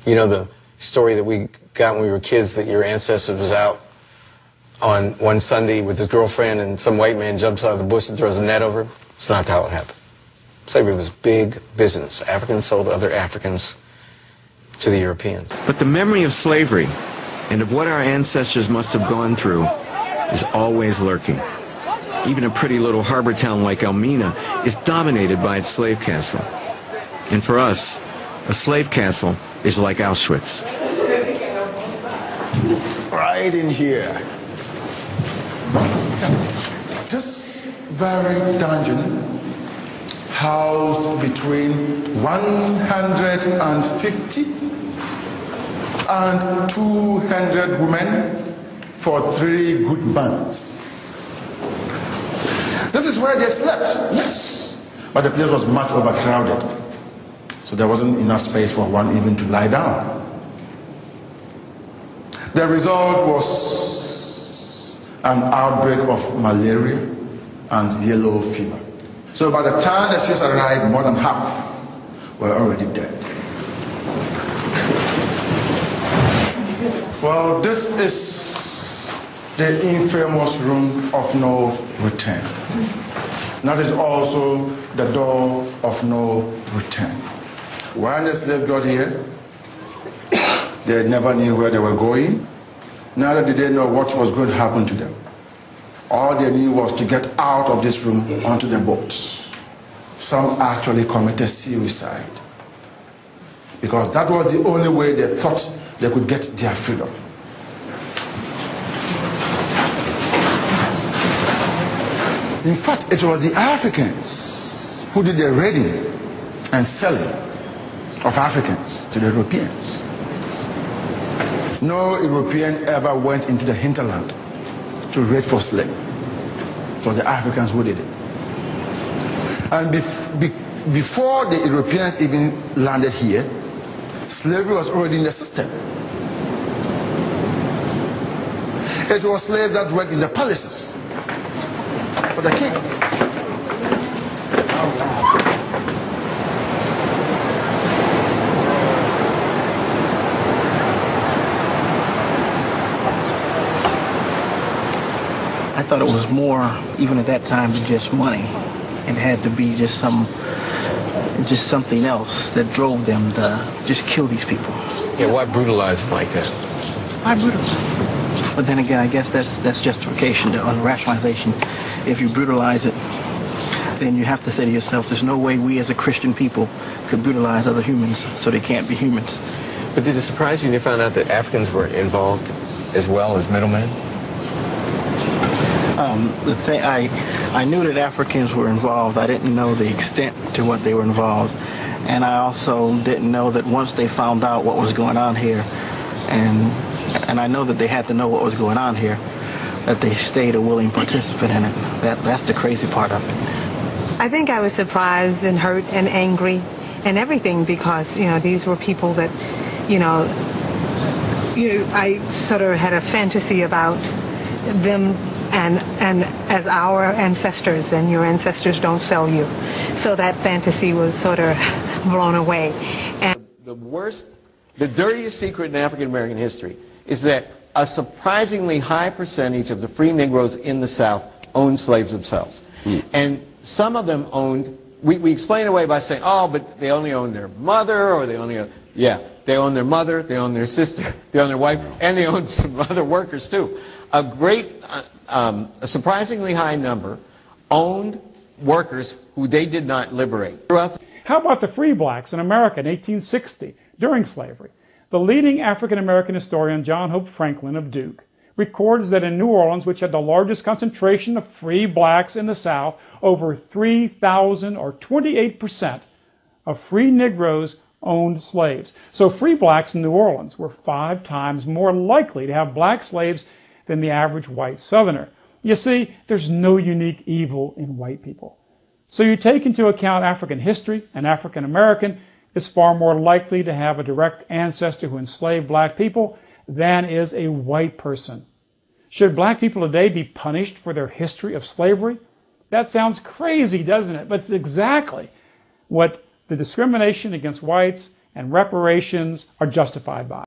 You know the story that we got when we were kids, that your ancestor was out on one Sunday with his girlfriend and some white man jumps out of the bush and throws a net over him? It's not how it happened. Slavery was big business. Africans sold other Africans to the Europeans. But the memory of slavery and of what our ancestors must have gone through is always lurking. Even a pretty little harbor town like Elmina is dominated by its slave castle. And for us, a slave castle is like Auschwitz. Right in here. This very dungeon housed between 150 and 200 women for 3 good months. This is where they slept, yes, but the place was much overcrowded, so there wasn't enough space for one even to lie down. The result was an outbreak of malaria and yellow fever. So by the time the ships arrived, more than half were already dead. Well, this is the infamous room of no return. That is also the door of no return. When the slaves got here, they never knew where they were going. Neither did they know what was going to happen to them. All they knew was to get out of this room onto the boats. Some actually committed suicide, because that was the only way they thought they could get their freedom. In fact, it was the Africans who did the raiding and selling of Africans to the Europeans. No European ever went into the hinterland to raid for slaves. It was the Africans who did it. And before the Europeans even landed here, slavery was already in the system. It was slaves that worked in the palaces for the kings. I thought it was more, even at that time, than just money. It had to be just something else that drove them to just kill these people. Yeah, why brutalize them like that? Why brutalize? But then again, I guess that's justification to rationalization. If you brutalize it, then you have to say to yourself, there's no way we as a Christian people could brutalize other humans, so they can't be humans. But did it surprise you when you found out that Africans were involved as well as middlemen? I knew that Africans were involved. I didn't know the extent to what they were involved. And I also didn't know that once they found out what was going on here, and I know that they had to know what was going on here, that they stayed a willing participant in it. That's the crazy part of it. I think I was surprised and hurt and angry and everything, because, these were people that, I sort of had a fantasy about them and as our ancestors, and your ancestors don't sell you. So that fantasy was sort of blown away. And the dirtiest secret in African American history is that a surprisingly high percentage of the free Negroes in the South owned slaves themselves. And some of them owned, we explain it away by saying, oh, but they only owned their mother, or they only owned, yeah, they own their mother, they own their sister, they own their wife, and they own some other workers too. A surprisingly high number owned workers who they did not liberate. How about the free blacks in America in 1860, during slavery? The leading African-American historian, John Hope Franklin of Duke, records that in New Orleans, which had the largest concentration of free blacks in the South, over 3,000 or 28% of free Negroes owned slaves. So free blacks in New Orleans were 5 times more likely to have black slaves than the average white Southerner. You see, there's no unique evil in white people. So you take into account African history, and African American is far more likely to have a direct ancestor who enslaved black people than is a white person. Should black people today be punished for their history of slavery? That sounds crazy, doesn't it? But it's exactly what the discrimination against whites and reparations are justified by.